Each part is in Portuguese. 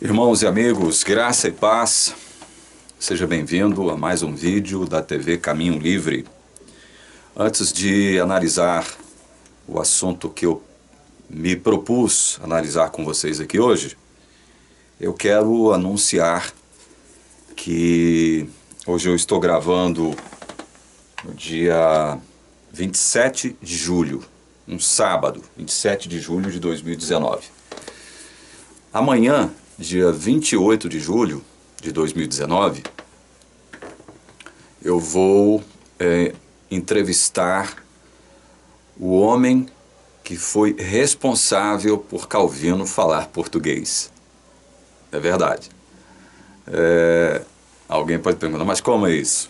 Irmãos e amigos, graça e paz, seja bem-vindo a mais um vídeo da TV Caminho Livre. Antes de analisar o assunto que eu me propus analisar com vocês aqui hoje, eu quero anunciar que hoje eu estou gravando no dia 27 de julho, um sábado, 27 de julho de 2019. Amanhã, dia 28 de julho de 2019, eu vou entrevistar o homem que foi responsável por Calvino falar português. É verdade. Alguém pode perguntar, mas como é isso?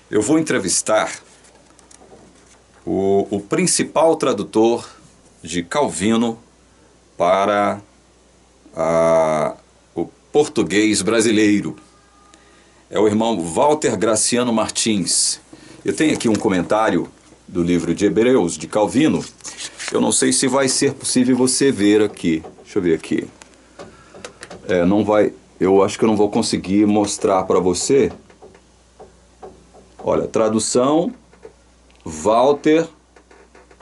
Eu vou entrevistar o principal tradutor de Calvino para o português brasileiro. É o irmão Walter Graciano Martins. Eu tenho aqui um comentário do livro de Hebreus, de Calvino. Eu não sei se vai ser possível você ver aqui. Deixa eu ver aqui. Não vai, eu acho que eu não vou conseguir mostrar para você. Olha, tradução Walter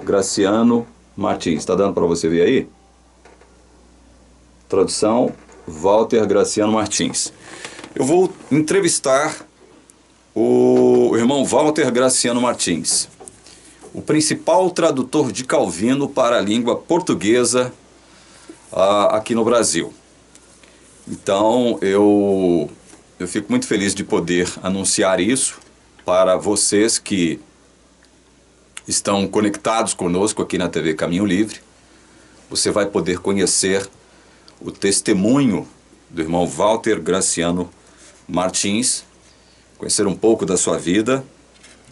Graciano Martins. Está dando para você ver aí? Tradução Walter Graciano Martins. Eu vou entrevistar o irmão Walter Graciano Martins, o principal tradutor de Calvino para a língua portuguesa aqui no Brasil. Então eu fico muito feliz de poder anunciar isso para vocês que estão conectados conosco aqui na TV Caminho Livre. Você vai poder conhecer o testemunho do irmão Walter Graciano Martins, conhecer um pouco da sua vida,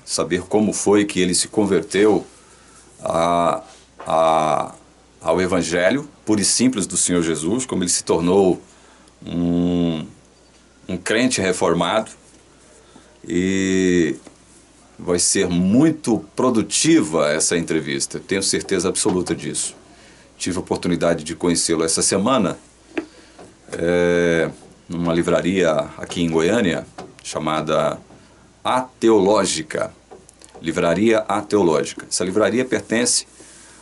saber como foi que ele se converteu ao Evangelho puro e simples do Senhor Jesus, como ele se tornou um crente reformado. E vai ser muito produtiva essa entrevista, tenho certeza absoluta disso. Tive a oportunidade de conhecê-lo essa semana, numa livraria aqui em Goiânia, chamada Ateológica, Livraria Ateológica. Essa livraria pertence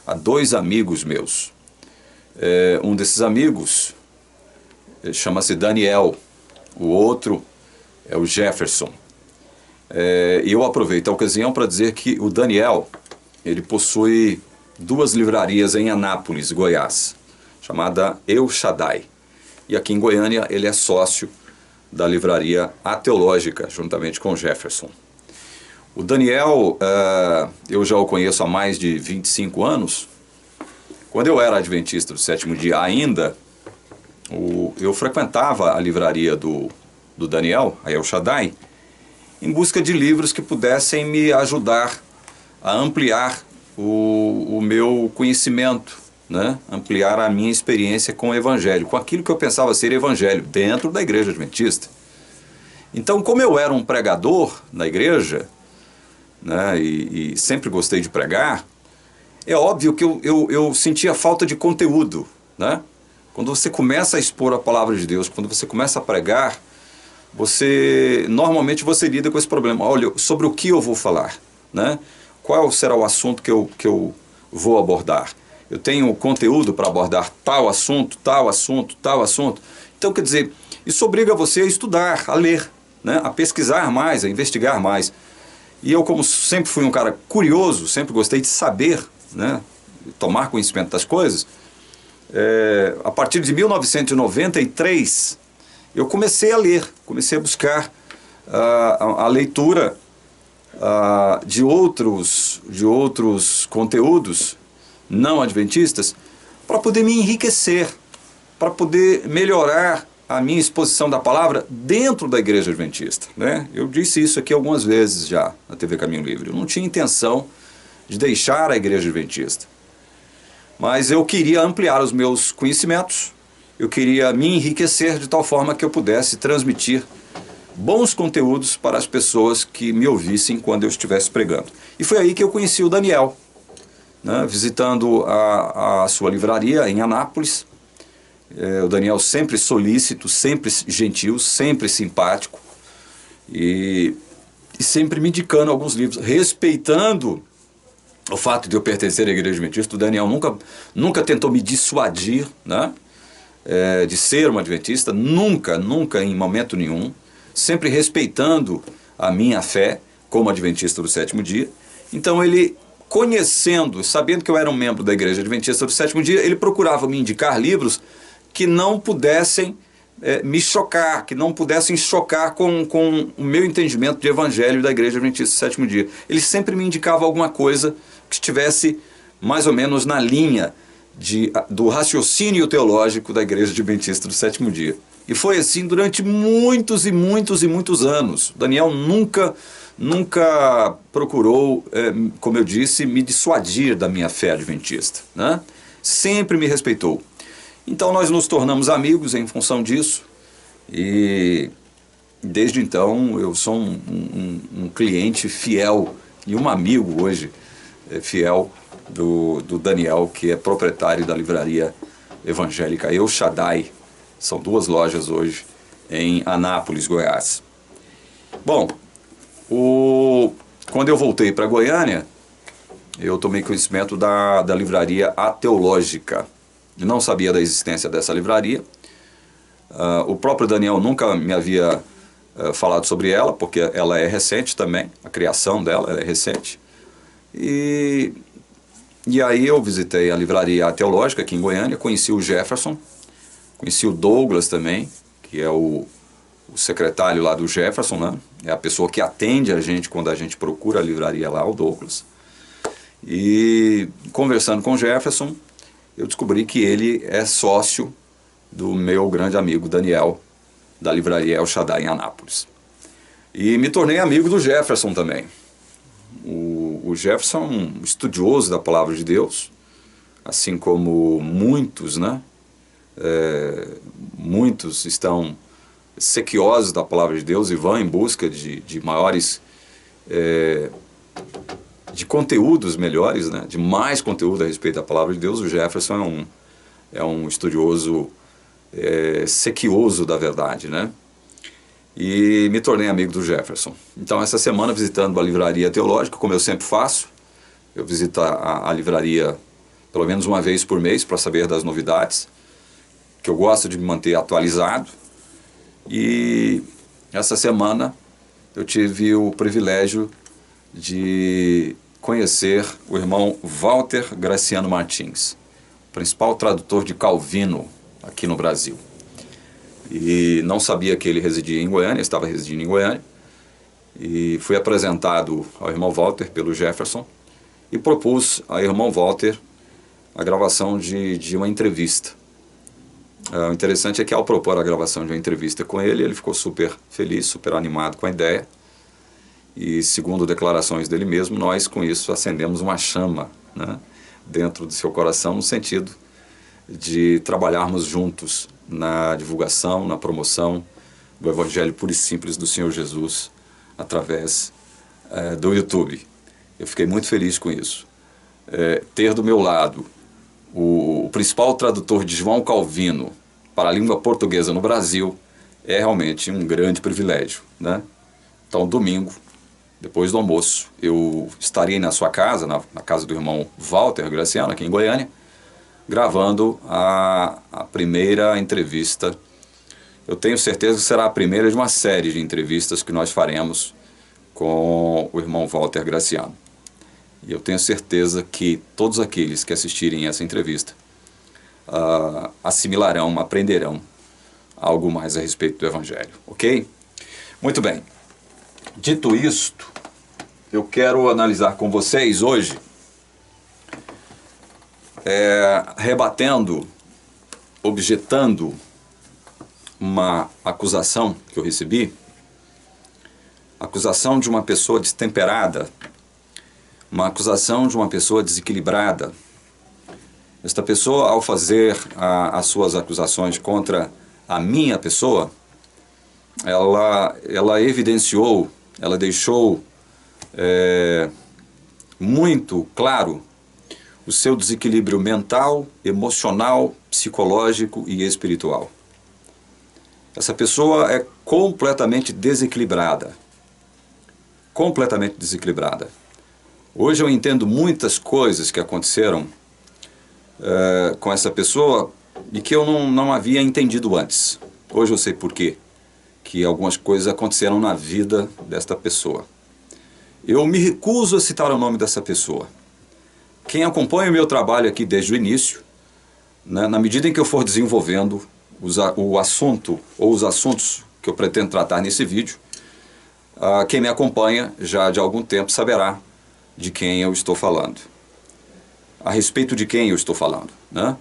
a dois amigos meus. Um desses amigos chama-se Daniel, o outro é o Jefferson. E eu aproveito a ocasião para dizer que o Daniel, ele possui duas livrarias em Anápolis, Goiás, chamada El Shaddai. E aqui em Goiânia ele é sócio da livraria Ateológica, juntamente com o Jefferson. O Daniel, eu já o conheço há mais de 25 anos. Quando eu era adventista do sétimo dia ainda, eu frequentava a livraria do Daniel, a El Shaddai, em busca de livros que pudessem me ajudar a ampliar o meu conhecimento, né? Ampliar a minha experiência com o Evangelho, com aquilo que eu pensava ser Evangelho, dentro da Igreja Adventista. Então, como eu era um pregador na igreja, né, e sempre gostei de pregar, é óbvio que eu sentia falta de conteúdo, né? Quando você começa a expor a palavra de Deus, quando você começa a pregar, normalmente você lida com esse problema. Olha, sobre o que eu vou falar, né? Qual será o assunto que eu vou abordar? Eu tenho conteúdo para abordar tal assunto, tal assunto, tal assunto. Então, quer dizer, isso obriga você a estudar, a ler, né? A pesquisar mais, a investigar mais. E eu, como sempre fui um cara curioso, sempre gostei de saber, né? Tomar conhecimento das coisas, a partir de 1993, eu comecei a ler, comecei a buscar a leitura de outros conteúdos não adventistas, para poder me enriquecer, para poder melhorar a minha exposição da palavra dentro da Igreja Adventista, né? Eu disse isso aqui algumas vezes já na TV Caminho Livre. Eu não tinha intenção de deixar a Igreja Adventista, mas eu queria ampliar os meus conhecimentos, eu queria me enriquecer de tal forma que eu pudesse transmitir bons conteúdos para as pessoas que me ouvissem quando eu estivesse pregando. E foi aí que eu conheci o Daniel, né, visitando a sua livraria em Anápolis. O Daniel sempre solícito, sempre gentil, sempre simpático e sempre me indicando alguns livros, respeitando o fato de eu pertencer à Igreja Adventista. O Daniel nunca tentou me dissuadir, né, de ser um adventista, nunca em momento nenhum, sempre respeitando a minha fé como adventista do sétimo dia. Então ele, conhecendo, sabendo que eu era um membro da Igreja Adventista do sétimo dia, ele procurava me indicar livros que não pudessem me chocar, que não pudessem chocar com o meu entendimento de evangelho da Igreja Adventista do sétimo dia. Ele sempre me indicava alguma coisa que estivesse mais ou menos na linha do raciocínio teológico da Igreja Adventista do sétimo dia. E foi assim durante muitos e muitos e muitos anos. Daniel nunca procurou, como eu disse, me dissuadir da minha fé adventista, né? Sempre me respeitou. Então nós nos tornamos amigos em função disso, e desde então eu sou um cliente fiel e um amigo hoje fiel do Daniel, que é proprietário da livraria evangélica El Shaddai. São 2 lojas hoje em Anápolis, Goiás. Bom, quando eu voltei para Goiânia, eu tomei conhecimento da livraria A Teológica. Eu não sabia da existência dessa livraria. O próprio Daniel nunca me havia falado sobre ela, porque ela é recente também, a criação dela é recente. E aí eu visitei a livraria Teológica aqui em Goiânia, conheci o Jefferson, conheci o Douglas também, que é o secretário lá do Jefferson, né? É a pessoa que atende a gente quando a gente procura a livraria lá, o Douglas. E conversando com o Jefferson, eu descobri que ele é sócio do meu grande amigo Daniel, da livraria El Shaddai em Anápolis. E me tornei amigo do Jefferson também. O Jefferson é um estudioso da Palavra de Deus, assim como muitos, né? Muitos estão sequiosos da Palavra de Deus e vão em busca de maiores... de conteúdos melhores, né? De mais conteúdo a respeito da Palavra de Deus. O Jefferson é um estudioso sequioso da verdade, né? E me tornei amigo do Jefferson. Então, essa semana, visitando a livraria teológica, como eu sempre faço, eu visito a livraria pelo menos uma vez por mês para saber das novidades, que eu gosto de me manter atualizado. E essa semana eu tive o privilégio de conhecer o irmão Walter Graciano Martins, principal tradutor de Calvino aqui no Brasil. E não sabia que ele residia em Goiânia, estava residindo em Goiânia, e fui apresentado ao irmão Walter pelo Jefferson e propus ao irmão Walter a gravação de uma entrevista. O interessante é que ao propor a gravação de uma entrevista com ele, ele ficou super feliz, super animado com a ideia. E segundo declarações dele mesmo, nós com isso acendemos uma chama, né, dentro do seu coração, no sentido de trabalharmos juntos na divulgação, na promoção do Evangelho puro e simples do Senhor Jesus através do YouTube. Eu fiquei muito feliz com isso. Ter do meu lado o principal tradutor de João Calvino para a língua portuguesa no Brasil é realmente um grande privilégio, né? Então, domingo, depois do almoço, eu estarei na sua casa, na casa do irmão Walter Graciano, aqui em Goiânia, gravando a primeira entrevista. Eu tenho certeza que será a primeira de uma série de entrevistas que nós faremos com o irmão Walter Graciano. E eu tenho certeza que todos aqueles que assistirem essa entrevista assimilarão, aprenderão algo mais a respeito do Evangelho, ok? Muito bem. Dito isto, eu quero analisar com vocês hoje, rebatendo, objetando uma acusação que eu recebi, acusação de uma pessoa destemperada, uma acusação de uma pessoa desequilibrada. Esta pessoa, ao fazer as suas acusações contra a minha pessoa, ela evidenciou, ela deixou muito claro o seu desequilíbrio mental, emocional, psicológico e espiritual. Essa pessoa é completamente desequilibrada. Completamente desequilibrada. Hoje eu entendo muitas coisas que aconteceram com essa pessoa e que eu não havia entendido antes. Hoje eu sei por quê que algumas coisas aconteceram na vida desta pessoa. Eu me recuso a citar o nome dessa pessoa. Quem acompanha o meu trabalho aqui desde o início, né, na medida em que eu for desenvolvendo o assunto ou os assuntos que eu pretendo tratar nesse vídeo, quem me acompanha já de algum tempo saberá de quem eu estou falando. A respeito de quem eu estou falando, né?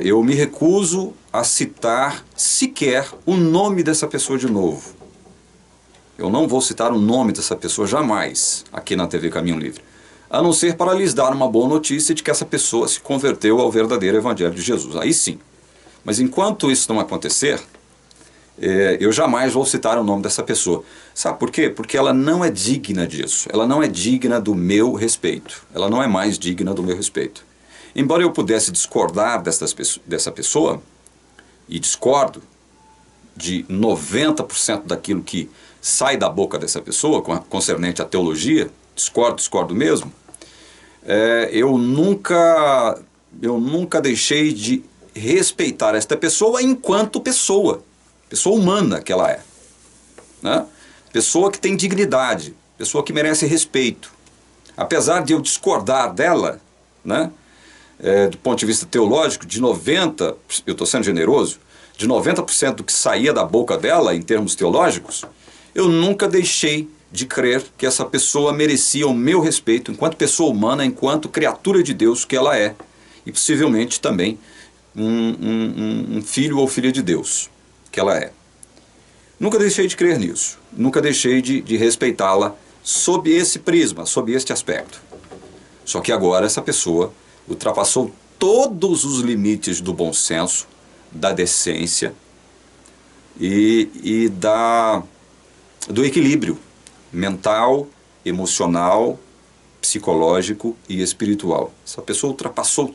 Eu me recuso a citar sequer o nome dessa pessoa de novo. Eu não vou citar o nome dessa pessoa jamais aqui na TV Caminho Livre, a não ser para lhes dar uma boa notícia de que essa pessoa se converteu ao verdadeiro Evangelho de Jesus. Aí sim. Mas enquanto isso não acontecer, eu jamais vou citar o nome dessa pessoa. Sabe por quê? Porque ela não é digna disso. Ela não é digna do meu respeito. Ela não é mais digna do meu respeito. Embora eu pudesse discordar dessa pessoa, e discordo de 90% daquilo que sai da boca dessa pessoa, concernente à teologia, discordo mesmo, eu nunca deixei de respeitar esta pessoa enquanto pessoa humana que ela é, né? Pessoa que tem dignidade, pessoa que merece respeito. Apesar de eu discordar dela, né, do ponto de vista teológico, de 90%, eu estou sendo generoso, de 90% do que saía da boca dela em termos teológicos, eu nunca deixei de crer que essa pessoa merecia o meu respeito enquanto pessoa humana, enquanto criatura de Deus que ela é, e possivelmente também um filho ou filha de Deus que ela é. Nunca deixei de crer nisso, nunca deixei de respeitá-la sob esse prisma, sob este aspecto. Só que agora essa pessoa ultrapassou todos os limites do bom senso, da decência e do equilíbrio mental, emocional, psicológico e espiritual. Essa pessoa ultrapassou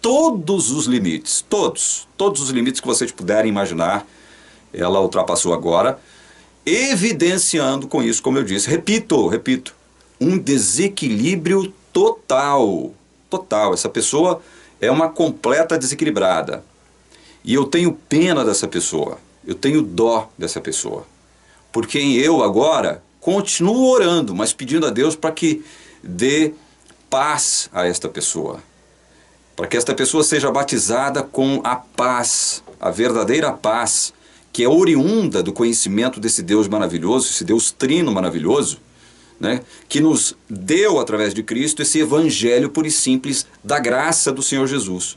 todos os limites, todos os limites que vocês puderem imaginar, ela ultrapassou agora, evidenciando com isso, como eu disse, repito, um desequilíbrio total. Essa pessoa é uma completa desequilibrada. E eu tenho pena dessa pessoa, eu tenho dó dessa pessoa. Por quem eu agora continuo orando, mas pedindo a Deus para que dê paz a esta pessoa. Para que esta pessoa seja batizada com a paz, a verdadeira paz, que é oriunda do conhecimento desse Deus maravilhoso, esse Deus trino maravilhoso, né, que nos deu, através de Cristo, esse evangelho puro e simples da graça do Senhor Jesus.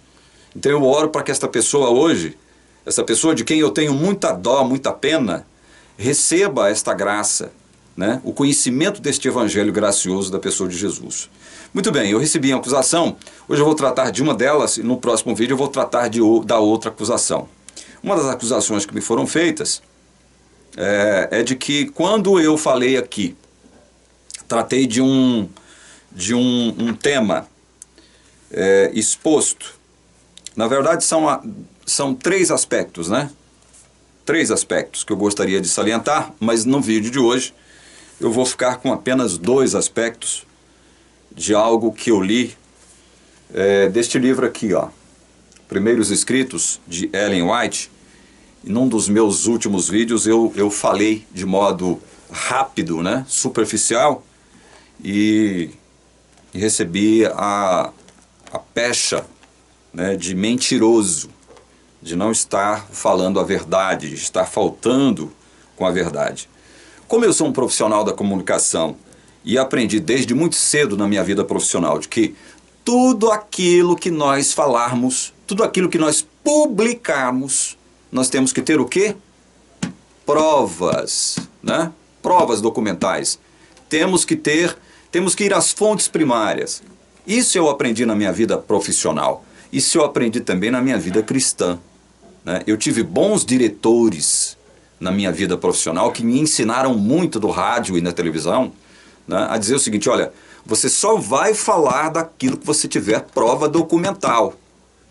Então eu oro para que esta pessoa hoje, essa pessoa de quem eu tenho muita dó, muita pena, receba esta graça, né, o conhecimento deste evangelho gracioso da pessoa de Jesus. Muito bem, eu recebi a acusação, hoje eu vou tratar de uma delas e no próximo vídeo eu vou tratar da outra acusação. Uma das acusações que me foram feitas é de que quando eu falei aqui, tratei de um tema exposto. Na verdade são três aspectos, né? Três aspectos que eu gostaria de salientar, mas no vídeo de hoje eu vou ficar com apenas dois aspectos de algo que eu li deste livro aqui, ó, Primeiros Escritos, de Ellen White. E num dos meus últimos vídeos eu falei de modo rápido, né, superficial, e recebi a pecha, né, de mentiroso, de não estar falando a verdade, de estar faltando com a verdade. Como eu sou um profissional da comunicação e aprendi desde muito cedo na minha vida profissional de que tudo aquilo que nós falarmos, tudo aquilo que nós publicarmos, nós temos que ter o quê? Provas, né? Provas documentais. Temos que ir às fontes primárias. Isso eu aprendi na minha vida profissional. Isso eu aprendi também na minha vida cristã, né? Eu tive bons diretores na minha vida profissional que me ensinaram muito do rádio e na televisão, né, a dizer o seguinte: olha, você só vai falar daquilo que você tiver prova documental.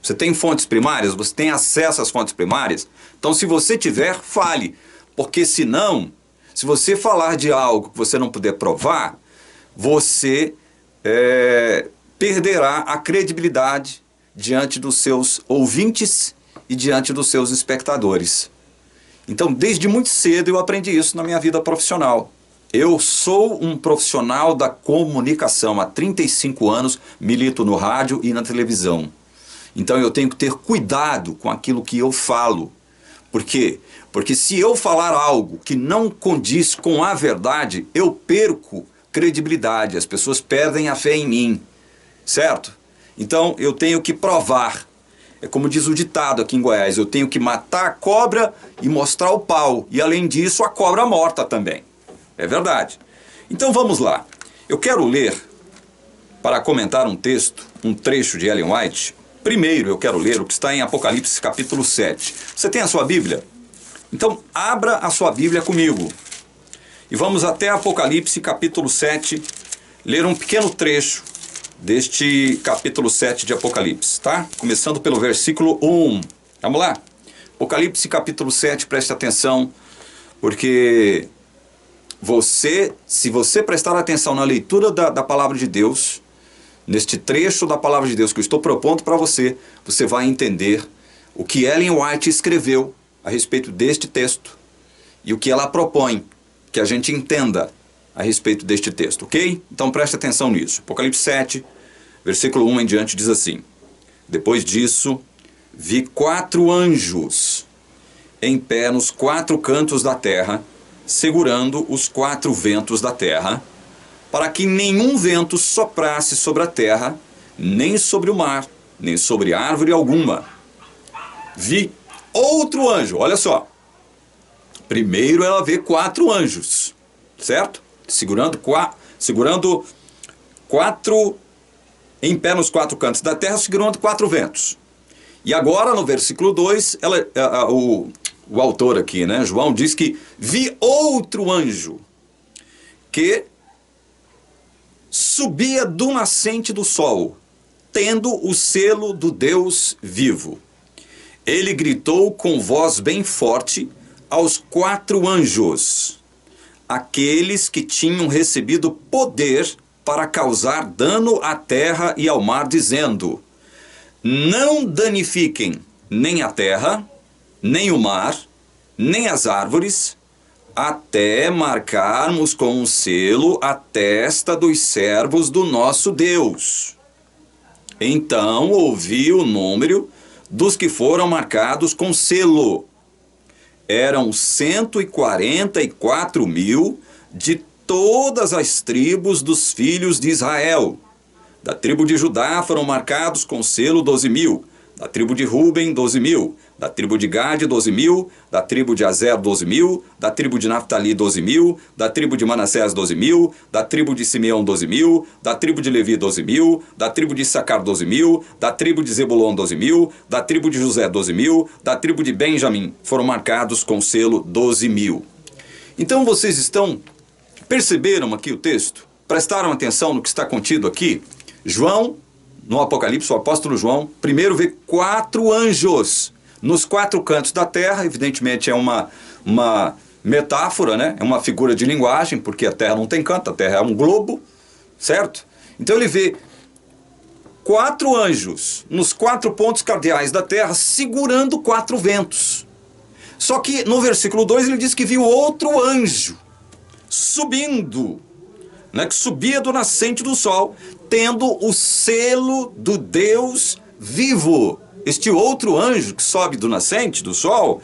Você tem fontes primárias? Você tem acesso às fontes primárias? Então, se você tiver, fale. Porque senão, se você falar de algo que você não puder provar, você perderá a credibilidade diante dos seus ouvintes e diante dos seus espectadores. Então, desde muito cedo eu aprendi isso na minha vida profissional. Eu sou um profissional da comunicação. Há 35 anos milito no rádio e na televisão. Então eu tenho que ter cuidado com aquilo que eu falo. Por quê? Porque se eu falar algo que não condiz com a verdade, eu perco credibilidade. As pessoas perdem a fé em mim. Certo? Então eu tenho que provar. É como diz o ditado aqui em Goiás, eu tenho que matar a cobra e mostrar o pau. E além disso, a cobra morta também. É verdade. Então vamos lá. Eu quero ler, para comentar um texto, um trecho de Ellen White. Primeiro eu quero ler o que está em Apocalipse capítulo 7. Você tem a sua Bíblia? Então abra a sua Bíblia comigo. E vamos até Apocalipse capítulo 7, ler um pequeno trecho deste capítulo 7 de Apocalipse, tá? Começando pelo versículo 1. Vamos lá? Apocalipse capítulo 7, preste atenção, porque se você prestar atenção na leitura da palavra de Deus, neste trecho da palavra de Deus que eu estou propondo para você, você vai entender o que Ellen White escreveu a respeito deste texto e o que ela propõe que a gente entenda a respeito deste texto, ok? Então preste atenção nisso. Apocalipse 7, versículo 1 em diante diz assim: Depois disso, vi 4 anjos em pé nos 4 cantos da terra, segurando os 4 ventos da terra, para que nenhum vento soprasse sobre a terra, nem sobre o mar, nem sobre árvore alguma. Vi outro anjo, olha só. Primeiro ela vê 4 anjos, certo? Segurando 4 em pé nos 4 cantos da terra, segurando 4 ventos. E agora no versículo 2, o autor aqui, né, João, diz que vi outro anjo que subia do nascente do sol, tendo o selo do Deus vivo. Ele gritou com voz bem forte aos 4 anjos, aqueles que tinham recebido poder para causar dano à terra e ao mar, dizendo: Não danifiquem nem a terra, nem o mar, nem as árvores, até marcarmos com um selo a testa dos servos do nosso Deus. Então ouvi o número dos que foram marcados com selo. Eram 144.000 de todas as tribos dos filhos de Israel. Da tribo de Judá foram marcados com selo 12.000. Da tribo de Ruben, 12.000. Da tribo de Gade, 12.000. Da tribo de Azer, 12.000. Da tribo de Naftali, 12.000. Da tribo de Manassés, 12.000. Da tribo de Simeão, 12.000. Da tribo de Levi, 12.000. Da tribo de Issacar, 12.000. Da tribo de Zebulon, 12.000. Da tribo de José, 12.000. Da tribo de Benjamim foram marcados com selo 12.000. Então vocês perceberam aqui o texto? Prestaram atenção no que está contido aqui? João, no Apocalipse, o apóstolo João, primeiro vê 4 anjos nos 4 cantos da terra. Evidentemente é uma metáfora, né? É uma figura de linguagem, porque a terra não tem canto, a terra é um globo, certo? Então ele vê 4 anjos nos 4 pontos cardeais da terra, segurando 4 ventos. Só que no versículo 2 ele diz que viu outro anjo subindo, né, que subia do nascente do sol, tendo o selo do Deus vivo. Este outro anjo que sobe do nascente do sol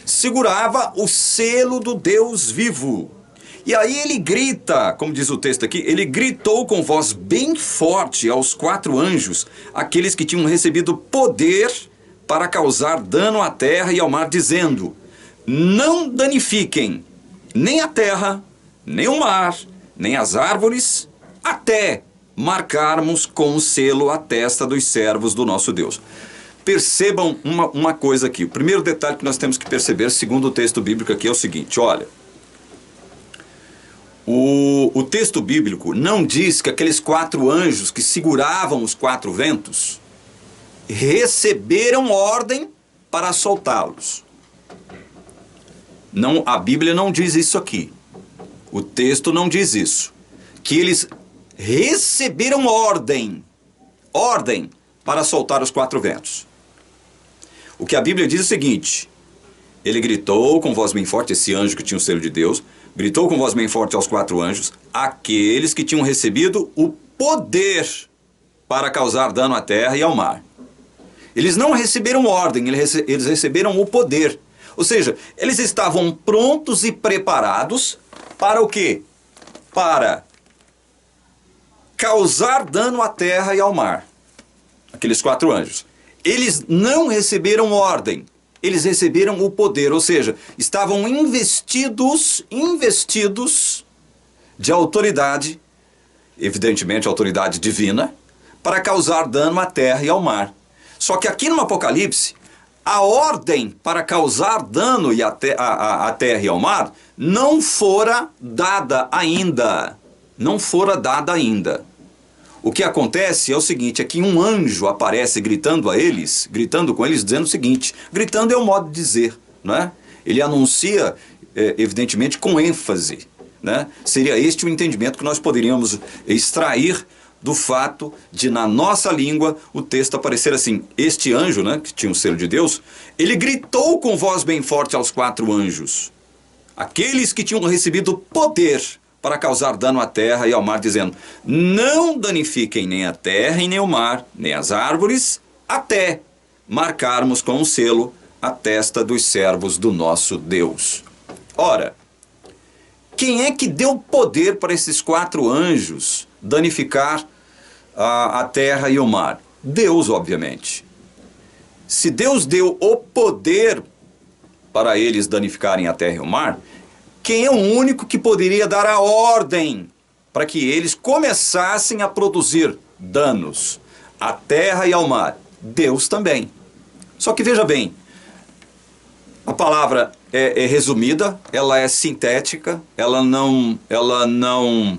segurava o selo do Deus vivo. E aí ele grita, como diz o texto aqui, ele gritou com voz bem forte aos 4 anjos, aqueles que tinham recebido poder para causar dano à terra e ao mar, dizendo: Não danifiquem nem a terra, nem o mar, nem as árvores, até marcarmos com o selo a testa dos servos do nosso Deus. Percebam uma coisa aqui. O primeiro detalhe que nós temos que perceber, segundo o texto bíblico aqui, é o seguinte: olha, o texto bíblico não diz que aqueles 4 anjos que seguravam os 4 ventos, receberam ordem para soltá-los. Não, a Bíblia não diz isso aqui. O texto não diz isso. Que eles receberam ordem para soltar os 4 ventos. O que a Bíblia diz é o seguinte: ele gritou com voz bem forte, esse anjo que tinha o selo de Deus, gritou com voz bem forte aos 4 anjos, aqueles que tinham recebido o poder para causar dano à terra e ao mar. Eles não receberam ordem, eles receberam o poder. Ou seja, eles estavam prontos e preparados para o quê? Para causar dano à terra e ao mar. Aqueles 4 anjos. Eles não receberam ordem, eles receberam o poder, ou seja, estavam investidos de autoridade, evidentemente autoridade divina, para causar dano à terra e ao mar. Só que aqui no Apocalipse, a ordem para causar dano à terra e ao mar não fora dada ainda. Não fora dada ainda. O que acontece é o seguinte, é que um anjo aparece gritando com eles, dizendo o seguinte, gritando é um modo de dizer, né? Ele anuncia, evidentemente, com ênfase, né? Seria este o entendimento que nós poderíamos extrair do fato de, na nossa língua, o texto aparecer assim. Este anjo, né, que tinha o selo de Deus, ele gritou com voz bem forte aos 4 anjos, aqueles que tinham recebido poder para causar dano à terra e ao mar, dizendo, não danifiquem nem a terra e nem o mar, nem as árvores, até marcarmos com um selo a testa dos servos do nosso Deus. Ora, quem é que deu poder para esses 4 anjos danificar a terra e o mar? Deus, obviamente. Se Deus deu o poder para eles danificarem a terra e o mar, quem é o único que poderia dar a ordem para que eles começassem a produzir danos à terra e ao mar? Deus também. Só que veja bem, a palavra é resumida, ela é sintética, ela não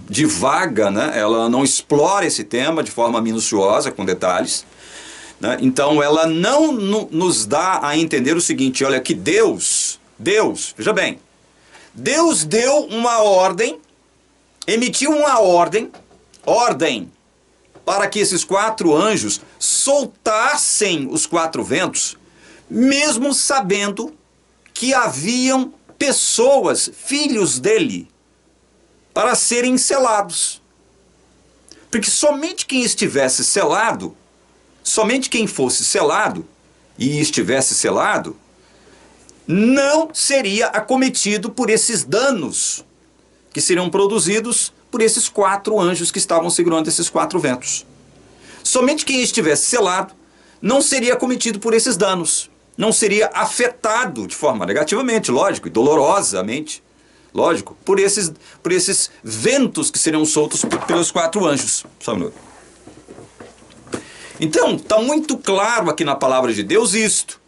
divaga, né? Ela não explora esse tema de forma minuciosa, com detalhes, né? Então ela não nos dá a entender o seguinte, olha que Deus, veja bem, Deus deu uma ordem, emitiu uma ordem para que esses 4 anjos soltassem os 4 ventos, mesmo sabendo que haviam pessoas, filhos dele, para serem selados. Porque somente quem estivesse selado, somente quem fosse selado e estivesse selado, não seria acometido por esses danos que seriam produzidos por esses 4 anjos que estavam segurando esses 4 ventos. Somente quem estivesse selado não seria acometido por esses danos, não seria afetado de forma negativamente, lógico, e dolorosamente, lógico, por esses ventos que seriam soltos pelos 4 anjos. Só um minuto. Então, está muito claro aqui na palavra de Deus isto.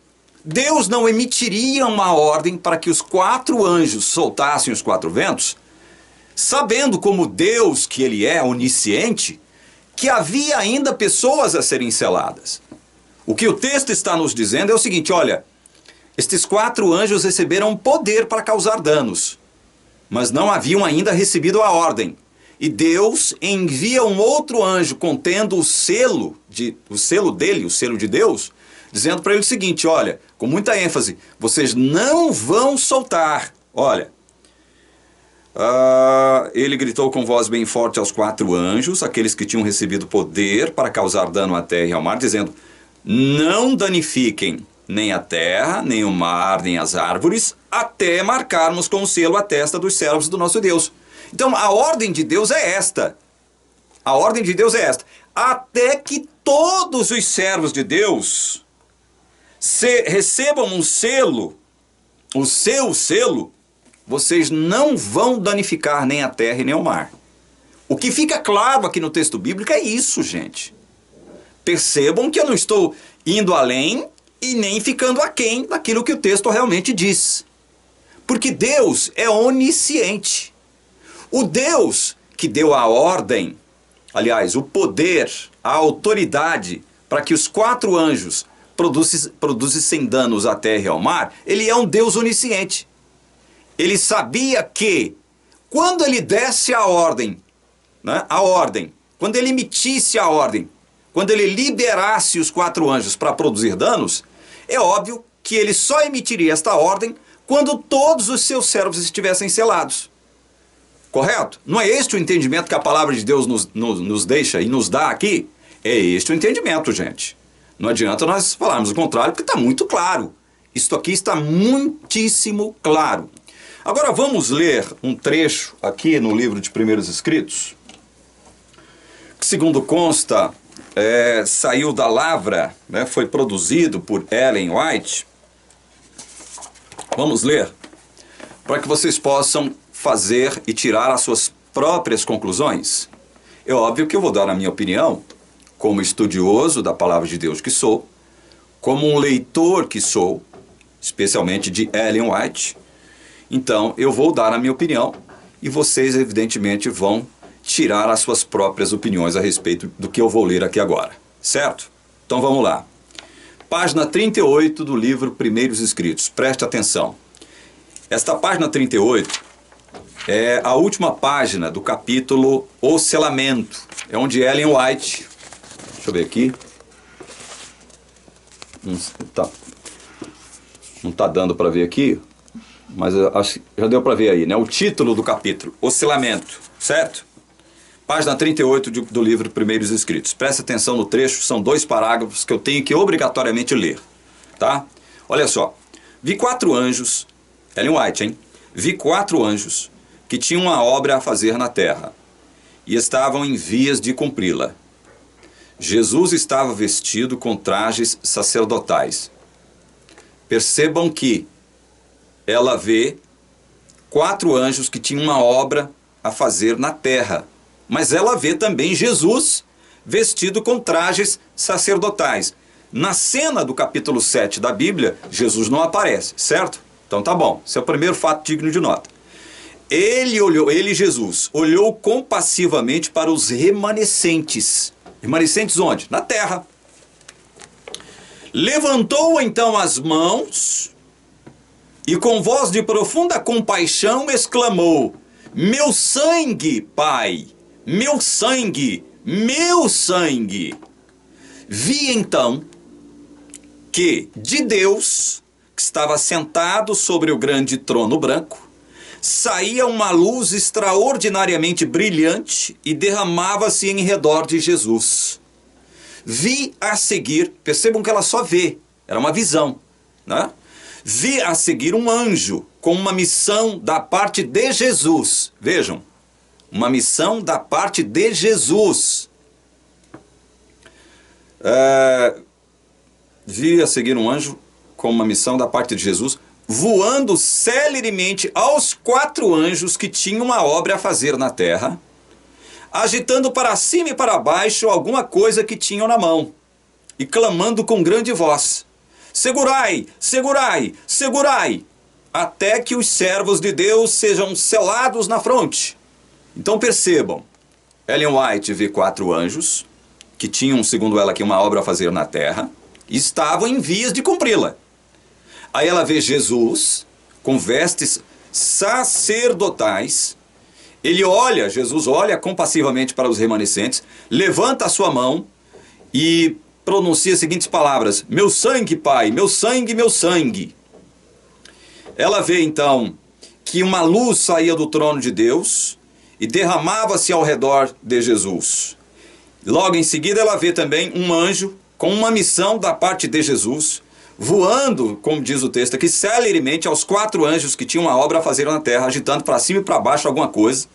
Deus não emitiria uma ordem para que os 4 anjos soltassem os 4 ventos, sabendo como Deus que ele é, onisciente, que havia ainda pessoas a serem seladas. O que o texto está nos dizendo é o seguinte, olha, estes 4 anjos receberam poder para causar danos, mas não haviam ainda recebido a ordem. E Deus envia um outro anjo contendo o selo dele, o selo de Deus, dizendo para ele o seguinte, olha, com muita ênfase, vocês não vão soltar. Olha, ele gritou com voz bem forte aos 4 anjos, aqueles que tinham recebido poder para causar dano à terra e ao mar, dizendo, não danifiquem nem a terra, nem o mar, nem as árvores, até marcarmos com o selo a testa dos servos do nosso Deus. Então, a ordem de Deus é esta. A ordem de Deus é esta. Até que todos os servos de Deus recebam um selo, o seu selo, vocês não vão danificar nem a terra e nem o mar. O que fica claro aqui no texto bíblico é isso, gente. Percebam que eu não estou indo além e nem ficando aquém daquilo que o texto realmente diz. Porque Deus é onisciente. O Deus que deu a ordem, aliás, o poder, a autoridade para que os 4 anjos produzissem danos à terra e ao mar, ele é um Deus onisciente. Ele sabia que, quando ele desse a ordem, né, quando ele emitisse a ordem, quando ele liberasse os 4 anjos para produzir danos, é óbvio que ele só emitiria esta ordem quando todos os seus servos estivessem selados. Correto? Não é este o entendimento que a palavra de Deus nos deixa e nos dá aqui? É este o entendimento, gente. Não adianta nós falarmos o contrário, porque está muito claro. Isto aqui está muitíssimo claro. Agora vamos ler um trecho aqui no livro de Primeiros Escritos, que, segundo consta, saiu da Lavra, né, foi produzido por Ellen White. Vamos ler, para que vocês possam fazer e tirar as suas próprias conclusões. É óbvio que eu vou dar a minha opinião, como estudioso da palavra de Deus que sou, como um leitor que sou, especialmente de Ellen White. Então, eu vou dar a minha opinião e vocês, evidentemente, vão tirar as suas próprias opiniões a respeito do que eu vou ler aqui agora. Certo? Então, vamos lá. Página 38 do livro Primeiros Escritos. Preste atenção. Esta página 38 é a última página do capítulo O Selamento. É onde Ellen White... Deixa eu ver aqui. Não tá dando para ver aqui, mas eu acho que já deu para ver aí, né? O título do capítulo, O Selamento, certo? Página 38 do livro Primeiros Escritos. Preste atenção no trecho, são 2 parágrafos que eu tenho que obrigatoriamente ler, tá? Olha só. Vi 4 anjos, Ellen White, hein? Vi 4 anjos que tinham uma obra a fazer na terra e estavam em vias de cumpri-la. Jesus estava vestido com trajes sacerdotais. Percebam que ela vê 4 anjos que tinham uma obra a fazer na terra. Mas ela vê também Jesus vestido com trajes sacerdotais. Na cena do capítulo 7 da Bíblia, Jesus não aparece, certo? Então tá bom, esse é o primeiro fato digno de nota. Jesus, olhou compassivamente para os remanescentes. Remanescentes onde? Na terra. Levantou então as mãos e com voz de profunda compaixão exclamou: meu sangue, Pai, meu sangue, meu sangue. Vi então que de Deus, que estava sentado sobre o grande trono branco, saía uma luz extraordinariamente brilhante e derramava-se em redor de Jesus. Vi a seguir, percebam que ela só vê, era uma visão, né? Vi a seguir um anjo com uma missão da parte de Jesus. Vejam, uma missão da parte de Jesus. Vi a seguir um anjo com uma missão da parte de Jesus, voando celeremente aos 4 anjos que tinham uma obra a fazer na terra, agitando para cima e para baixo alguma coisa que tinham na mão, e clamando com grande voz: segurai, segurai, segurai, até que os servos de Deus sejam selados na fronte. Então percebam, Ellen White vê 4 anjos, que tinham, segundo ela aqui, uma obra a fazer na terra, e estavam em vias de cumpri-la. Aí ela vê Jesus com vestes sacerdotais. Jesus olha compassivamente para os remanescentes, levanta a sua mão e pronuncia as seguintes palavras: meu sangue, Pai, meu sangue, meu sangue. Ela vê então que uma luz saía do trono de Deus e derramava-se ao redor de Jesus. Logo em seguida ela vê também um anjo com uma missão da parte de Jesus, voando, como diz o texto aqui, celeremente aos 4 anjos que tinham uma obra a fazer na terra, agitando para cima e para baixo alguma coisa,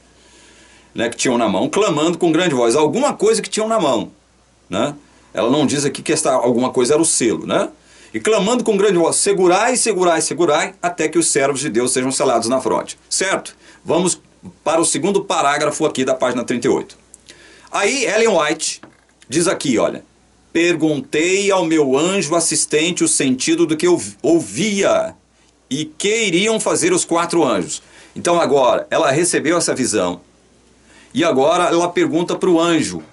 né, que tinham na mão, clamando com grande voz, alguma coisa que tinham na mão, né? Ela não diz aqui que esta alguma coisa era o selo, né? E clamando com grande voz: segurai, segurai, segurai, até que os servos de Deus sejam selados na fronte. Certo? Vamos para o segundo parágrafo aqui da página 38. Aí Ellen White diz aqui, olha: perguntei ao meu anjo assistente o sentido do que eu ouvia e que iriam fazer os 4 anjos. Então agora ela recebeu essa visão e agora ela pergunta para o anjo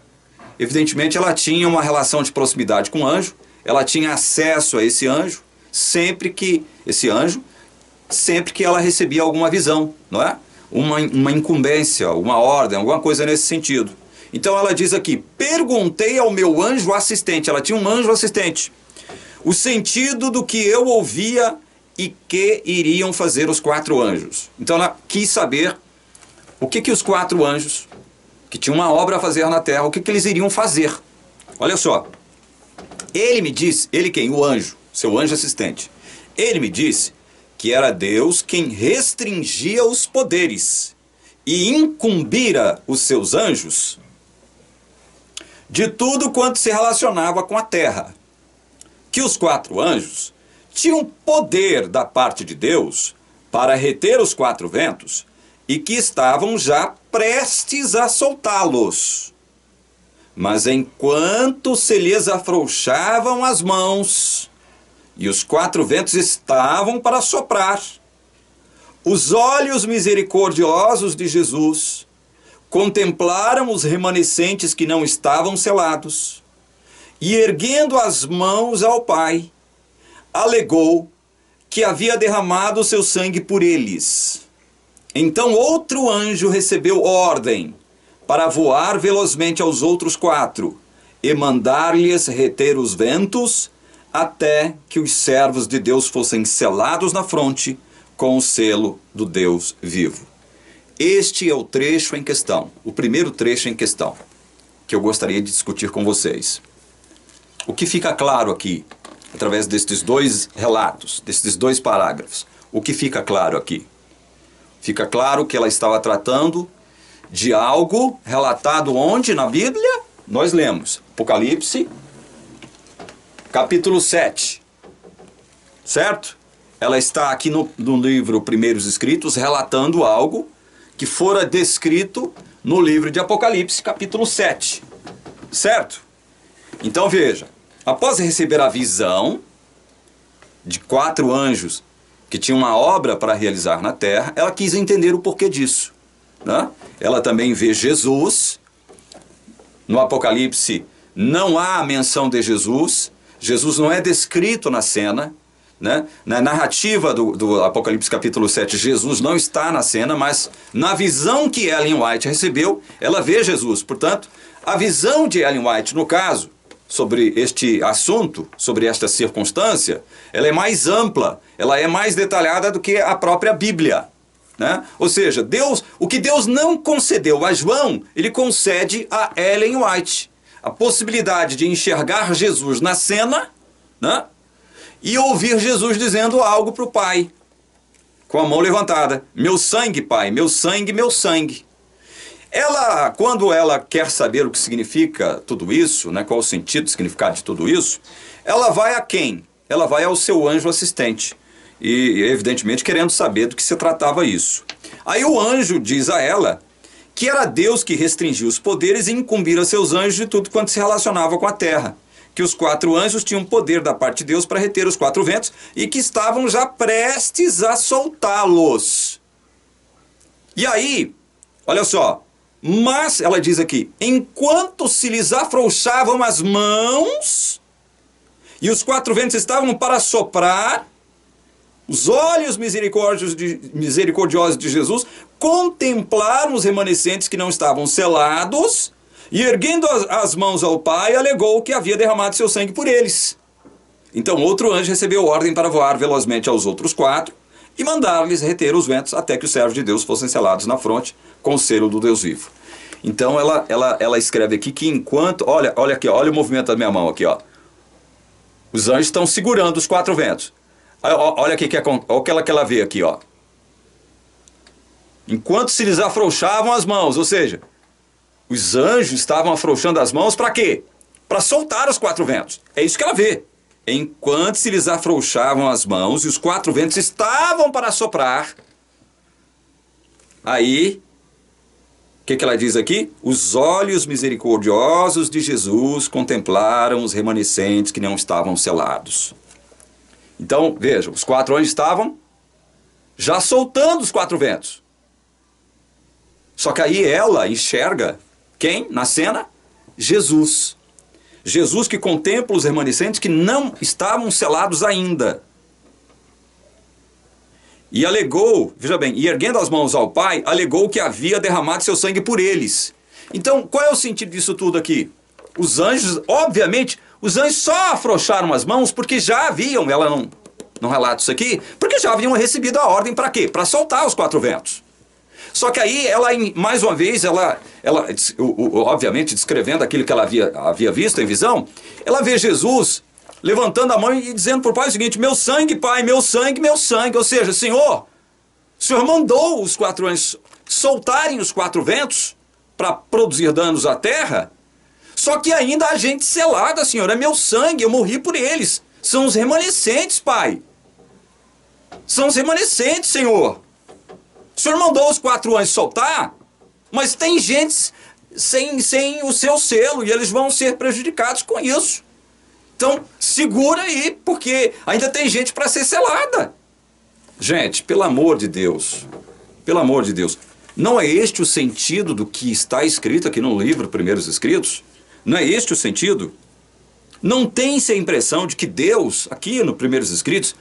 Evidentemente, ela tinha uma relação de proximidade com o anjo, ela tinha acesso a esse anjo sempre que ela recebia alguma visão, não é? Uma incumbência, uma ordem, alguma coisa nesse sentido. Então ela diz aqui, perguntei ao meu anjo assistente, ela tinha um anjo assistente, o sentido do que eu ouvia e que iriam fazer os 4 anjos. Então ela quis saber o que os 4 anjos, que tinham uma obra a fazer na terra, o que eles iriam fazer. Olha só, ele me disse, ele quem? O anjo, seu anjo assistente. Ele me disse que era Deus quem restringia os poderes e incumbira os seus anjos de tudo quanto se relacionava com a terra. Que os 4 anjos tinham poder da parte de Deus para reter os 4 ventos e que estavam já prestes a soltá-los. Mas enquanto se lhes afrouxavam as mãos e os 4 ventos estavam para soprar, os olhos misericordiosos de Jesus contemplaram os remanescentes que não estavam selados e, erguendo as mãos ao Pai, alegou que havia derramado o seu sangue por eles. Então outro anjo recebeu ordem para voar velozmente aos outros 4 e mandar-lhes reter os ventos até que os servos de Deus fossem selados na fronte com o selo do Deus vivo. Este é o trecho em questão, o primeiro trecho em questão, que eu gostaria de discutir com vocês. O que fica claro aqui, através destes 2 relatos, destes 2 parágrafos, o que fica claro aqui? Fica claro que ela estava tratando de algo relatado onde na Bíblia? Nós lemos Apocalipse, capítulo 7, certo? Ela está aqui no livro Primeiros Escritos relatando algo que fora descrito no livro de Apocalipse, capítulo 7, certo? Então veja, após receber a visão de 4 anjos que tinham uma obra para realizar na terra, ela quis entender o porquê disso, né? Ela também vê Jesus. No Apocalipse não há a menção de Jesus, Jesus não é descrito na cena, né? Na narrativa do Apocalipse capítulo 7, Jesus não está na cena, mas na visão que Ellen White recebeu, ela vê Jesus. Portanto, a visão de Ellen White, no caso, sobre este assunto, sobre esta circunstância, ela é mais ampla, ela é mais detalhada do que a própria Bíblia, né? Ou seja, Deus, o que Deus não concedeu a João, ele concede a Ellen White. A possibilidade de enxergar Jesus na cena, né? E ouvir Jesus dizendo algo para o Pai, com a mão levantada. Meu sangue, Pai, meu sangue, meu sangue. Ela, quando ela quer saber o que significa tudo isso, né, qual o sentido, o significado de tudo isso, ela vai a quem? Ela vai ao seu anjo assistente. E, evidentemente, querendo saber do que se tratava isso. Aí o anjo diz a ela que era Deus que restringia os poderes e incumbira seus anjos de tudo quanto se relacionava com a terra. Que os 4 anjos tinham poder da parte de Deus para reter os 4 ventos e que estavam já prestes a soltá-los. E aí, olha só, mas, ela diz aqui, enquanto se lhes afrouxavam as mãos e os 4 ventos estavam para soprar, os olhos misericordiosos de Jesus contemplaram os remanescentes que não estavam selados e, erguendo as mãos ao Pai, alegou que havia derramado seu sangue por eles. Então outro anjo recebeu ordem para voar velozmente aos outros 4 e mandar-lhes reter os ventos até que os servos de Deus fossem selados na fronte com o selo do Deus vivo. Então ela escreve aqui que enquanto... Olha aqui, olha o movimento da minha mão aqui, ó. Os anjos estão segurando os 4 ventos. Olha aqui olha o que ela vê aqui, ó. Enquanto se lhes afrouxavam as mãos, ou seja, os anjos estavam afrouxando as mãos para quê? Para soltar os 4 ventos. É isso que ela vê. Enquanto se lhes afrouxavam as mãos e os 4 ventos estavam para soprar, aí, o que ela diz aqui? Os olhos misericordiosos de Jesus contemplaram os remanescentes que não estavam selados. Então, veja, os 4 anjos estavam já soltando os 4 ventos. Só que aí ela enxerga quem na cena? Jesus. Jesus que contempla os remanescentes que não estavam selados ainda. E alegou, veja bem, e erguendo as mãos ao Pai, alegou que havia derramado seu sangue por eles. Então, qual é o sentido disso tudo aqui? Os anjos, obviamente, os anjos só afrouxaram as mãos porque já haviam, ela não relata isso aqui, porque já haviam recebido a ordem para quê? Para soltar os quatro ventos. Só que aí, ela, mais uma vez, obviamente, descrevendo aquilo que ela havia visto em visão, ela vê Jesus levantando a mão e dizendo para o Pai o seguinte: meu sangue, Pai, meu sangue, meu sangue. Ou seja, Senhor, o Senhor mandou os quatro anjos soltarem os quatro ventos para produzir danos à terra, só que ainda há gente selada, Senhor, é meu sangue, eu morri por eles. São os remanescentes, Pai. São os remanescentes, Senhor. O Senhor mandou os quatro anjos soltar, mas tem gente sem o seu selo e eles vão ser prejudicados com isso. Então, segura aí, porque ainda tem gente para ser selada. Gente, pelo amor de Deus, não é este o sentido do que está escrito aqui no livro Primeiros Escritos? Não é este o sentido? Não tem-se a impressão de que Deus, aqui no Primeiros Escritos,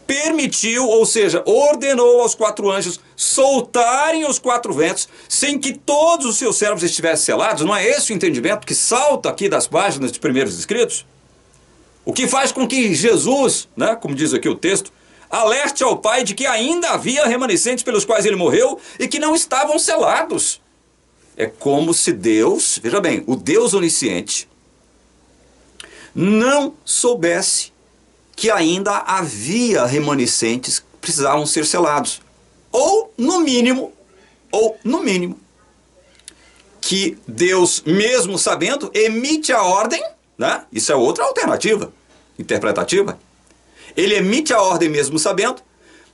permitiu, ou seja, ordenou aos quatro anjos soltarem os quatro ventos sem que todos os seus servos estivessem selados? Não é esse o entendimento que salta aqui das páginas de Primeiros Escritos? O que faz com que Jesus, né, como diz aqui o texto, alerte ao Pai de que ainda havia remanescentes pelos quais ele morreu e que não estavam selados. É como se Deus, veja bem, o Deus onisciente, não soubesse que ainda havia remanescentes que precisavam ser selados. Ou, no mínimo, que Deus, mesmo sabendo, emite a ordem, né? Isso é outra alternativa interpretativa. Ele emite a ordem mesmo sabendo,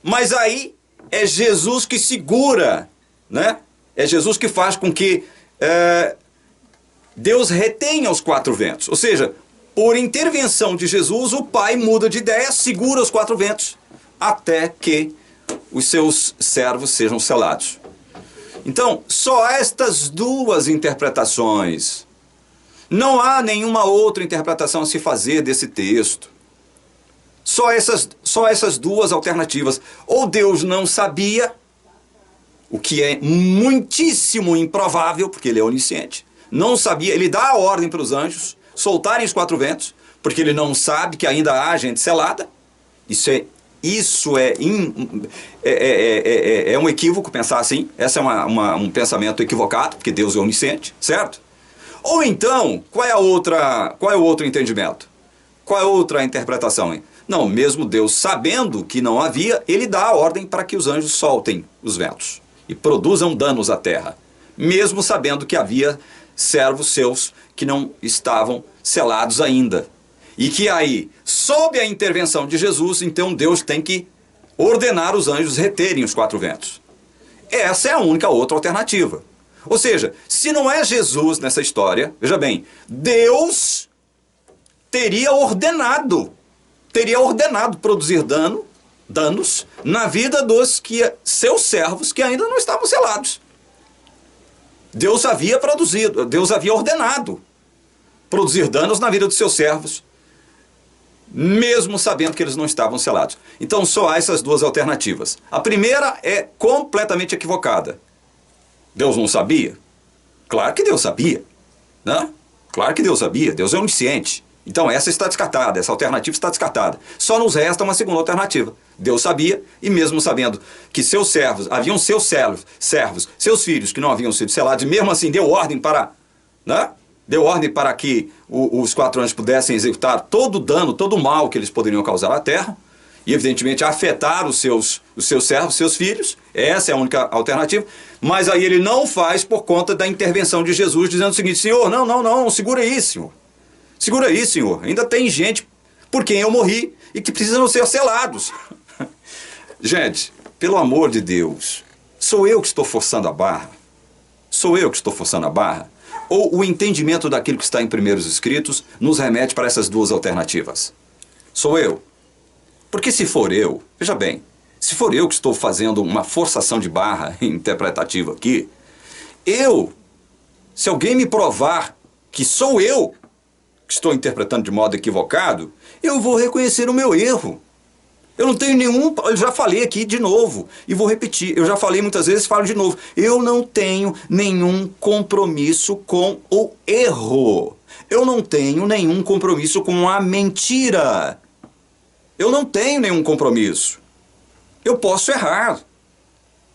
mas aí é Jesus que segura, né? É Jesus que faz com que Deus retenha os quatro ventos. Ou seja, por intervenção de Jesus, o Pai muda de ideia, segura os quatro ventos, até que os seus servos sejam selados. Então, só estas duas interpretações. Não há nenhuma outra interpretação a se fazer desse texto. Só essas duas alternativas. Ou Deus não sabia, o que é muitíssimo improvável, porque ele é onisciente. Não sabia, ele dá a ordem para os anjos soltarem os quatro ventos, porque ele não sabe que ainda há gente selada. Isso é um equívoco pensar assim. Esse é um pensamento equivocado, porque Deus é onisciente, certo? Ou então, qual é o outro entendimento? Qual é a outra interpretação? Hein? Não, mesmo Deus sabendo que não havia, ele dá a ordem para que os anjos soltem os ventos e produzam danos à terra, mesmo sabendo que havia servos seus que não estavam selados ainda. E que aí, sob a intervenção de Jesus, então Deus tem que ordenar os anjos reterem os quatro ventos. Essa é a única outra alternativa. Ou seja, se não é Jesus nessa história, veja bem, Deus teria ordenado produzir danos na vida dos seus servos que ainda não estavam selados. Deus havia ordenado produzir danos na vida dos seus servos, mesmo sabendo que eles não estavam selados. Então só há essas duas alternativas. A primeira é completamente equivocada. Deus não sabia? Claro que Deus sabia, né? Claro que Deus sabia, Deus é onisciente. Então essa está descartada, essa alternativa está descartada. Só nos resta uma segunda alternativa. Deus sabia, e mesmo sabendo que seus servos, haviam seus servos, seus filhos que não haviam sido selados, e mesmo assim deu ordem para, né? Deu ordem para que os quatro anjos pudessem executar todo o dano, todo o mal que eles poderiam causar à terra, e evidentemente afetar os seus servos, seus filhos. Essa é a única alternativa. Mas aí ele não faz por conta da intervenção de Jesus, dizendo o seguinte: Senhor, não, segura aí, Senhor. Segura aí, Senhor. Ainda tem gente por quem eu morri e que precisam ser selados. Gente, pelo amor de Deus, sou eu que estou forçando a barra? Sou eu que estou forçando a barra? Ou o entendimento daquilo que está em Primeiros Escritos nos remete para essas duas alternativas? Sou eu? Porque se for eu, veja bem, se for eu que estou fazendo uma forçação de barra interpretativa aqui, se alguém me provar que sou eu que estou interpretando de modo equivocado, eu vou reconhecer o meu erro. Eu não tenho nenhum, eu já falei aqui de novo, e vou repetir, eu já falei muitas vezes, falo de novo, eu não tenho nenhum compromisso com o erro. Eu não tenho nenhum compromisso com a mentira. Eu não tenho nenhum compromisso. Eu posso errar.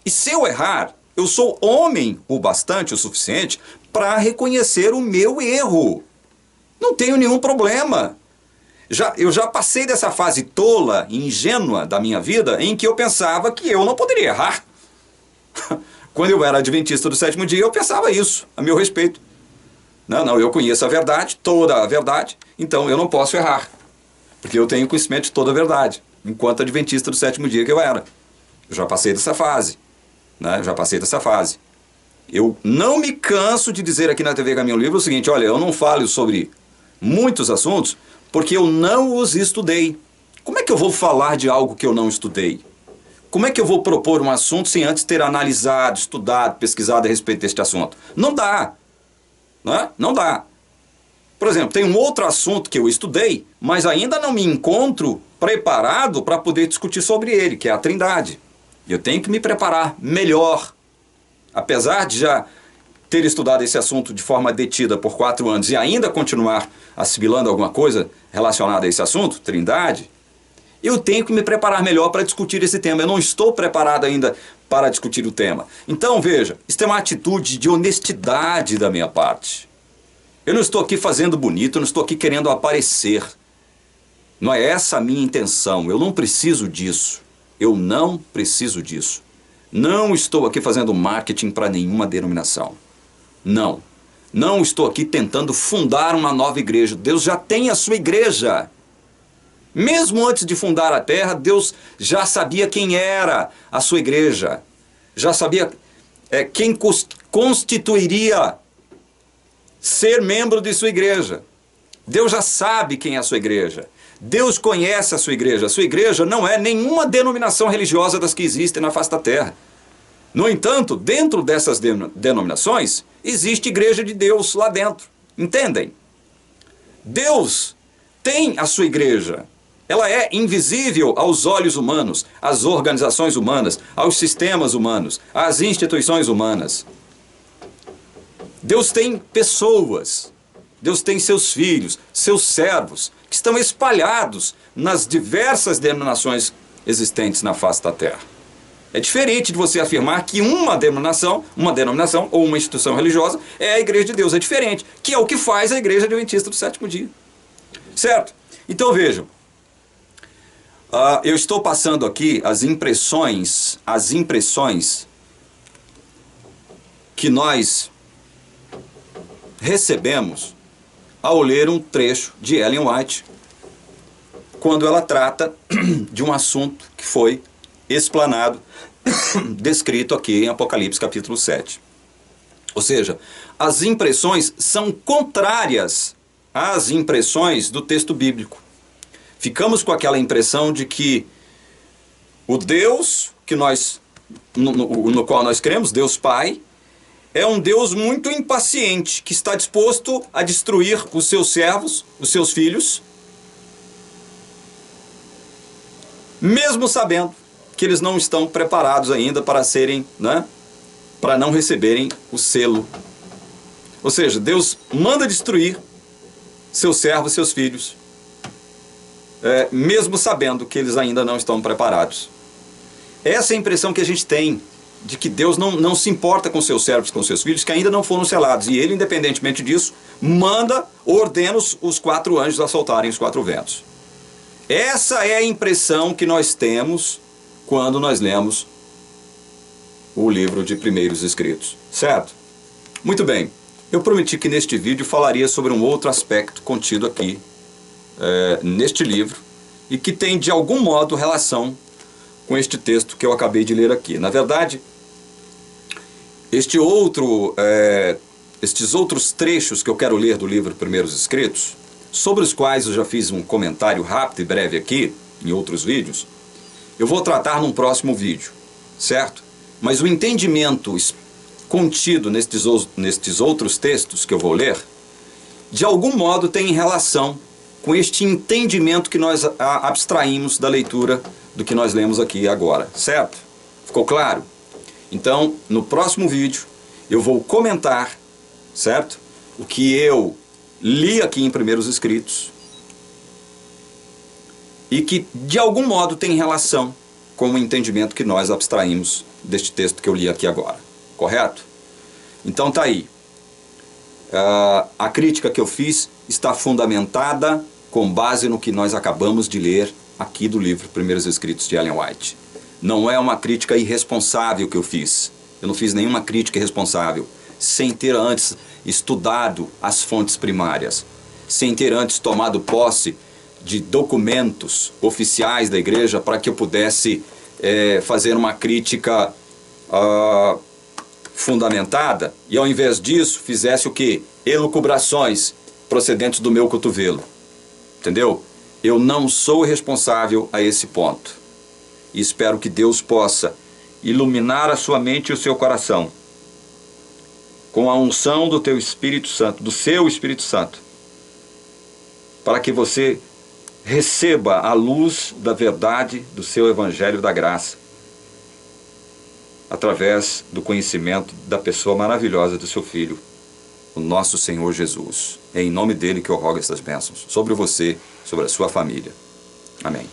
E se eu errar, eu sou homem o bastante, o suficiente, para reconhecer o meu erro. Não tenho nenhum problema. Eu já passei dessa fase tola e ingênua da minha vida em que eu pensava que eu não poderia errar. Quando eu era adventista do sétimo dia, eu pensava isso, a meu respeito. Não, eu conheço a verdade, toda a verdade, então eu não posso errar. Porque eu tenho conhecimento de toda a verdade, enquanto adventista do sétimo dia que eu era. Eu já passei dessa fase, né? Já passei dessa fase. Eu não me canso de dizer aqui na TV Caminho Livre o seguinte, olha, eu não falo sobre muitos assuntos porque eu não os estudei. Como é que eu vou falar de algo que eu não estudei? Como é que eu vou propor um assunto sem antes ter analisado, estudado, pesquisado a respeito deste assunto? Não dá. Né? Não dá. Por exemplo, tem um outro assunto que eu estudei, mas ainda não me encontro preparado para poder discutir sobre ele, que é a Trindade. Eu tenho que me preparar melhor. Apesar de já ter estudado esse assunto de forma detida por 4 anos e ainda continuar assimilando alguma coisa relacionada a esse assunto, Trindade, eu tenho que me preparar melhor para discutir esse tema. Eu não estou preparado ainda para discutir o tema. Então, veja, isso é uma atitude de honestidade da minha parte. Eu não estou aqui fazendo bonito, eu não estou aqui querendo aparecer. Não é essa a minha intenção, eu não preciso disso. Eu não preciso disso. Não estou aqui fazendo marketing para nenhuma denominação. Não. Não estou aqui tentando fundar uma nova igreja. Deus já tem a sua igreja. Mesmo antes de fundar a terra, Deus já sabia quem era a sua igreja. Já sabia quem constituiria ser membro de sua igreja. Deus já sabe quem é a sua igreja. Deus conhece a sua igreja. A sua igreja não é nenhuma denominação religiosa das que existem na face da terra. No entanto, dentro dessas denominações, existe igreja de Deus lá dentro. Entendem? Deus tem a sua igreja. Ela é invisível aos olhos humanos, às organizações humanas, aos sistemas humanos, às instituições humanas. Deus tem pessoas, Deus tem seus filhos, seus servos, que estão espalhados nas diversas denominações existentes na face da terra. É diferente de você afirmar que uma denominação ou uma instituição religiosa é a igreja de Deus. É diferente, que é o que faz a igreja adventista do sétimo dia. Certo? Então vejam, eu estou passando aqui as impressões que nós recebemos ao ler um trecho de Ellen White, quando ela trata de um assunto que foi explanado, descrito aqui em Apocalipse capítulo 7. Ou seja, as impressões são contrárias às impressões do texto bíblico. Ficamos com aquela impressão de que o Deus que no qual nós cremos, Deus Pai, é um Deus muito impaciente, que está disposto a destruir os seus servos, os seus filhos, mesmo sabendo que eles não estão preparados ainda para serem, para não receberem o selo. Ou seja, Deus manda destruir seus servos, seus filhos, mesmo sabendo que eles ainda não estão preparados. Essa é a impressão que a gente tem, de que Deus não se importa com seus servos, com seus filhos, que ainda não foram selados. E Ele, independentemente disso, ordena os 4 anjos a soltarem os 4 ventos. Essa é a impressão que nós temos quando nós lemos o livro de Primeiros Escritos. Certo? Muito bem. Eu prometi que neste vídeo falaria sobre um outro aspecto contido aqui, neste livro, e que tem de algum modo relação com este texto que eu acabei de ler aqui. Na verdade, estes outros trechos que eu quero ler do livro Primeiros Escritos, sobre os quais eu já fiz um comentário rápido e breve aqui, em outros vídeos, eu vou tratar num próximo vídeo, certo? Mas o entendimento contido nestes outros textos que eu vou ler, de algum modo tem relação com este entendimento que nós abstraímos da leitura do que nós lemos aqui agora, certo? Ficou claro? Então, no próximo vídeo, eu vou comentar, certo? O que eu li aqui em Primeiros Escritos e que, de algum modo, tem relação com o entendimento que nós abstraímos deste texto que eu li aqui agora. Correto? Então tá aí. A crítica que eu fiz está fundamentada com base no que nós acabamos de ler aqui do livro Primeiros Escritos de Ellen White. Não é uma crítica irresponsável que eu fiz. Eu não fiz nenhuma crítica irresponsável, sem ter antes estudado as fontes primárias, sem ter antes tomado posse de documentos oficiais da igreja para que eu pudesse fazer uma crítica fundamentada, e ao invés disso fizesse o quê? Elucubrações procedentes do meu cotovelo. Entendeu? Eu não sou responsável a esse ponto. E espero que Deus possa iluminar a sua mente e o seu coração com a unção do teu Espírito Santo, do seu Espírito Santo, para que você receba a luz da verdade do seu Evangelho da Graça, através do conhecimento da pessoa maravilhosa do seu Filho, o nosso Senhor Jesus. É em nome dele que eu rogo essas bênçãos sobre você, sobre a sua família. Amém.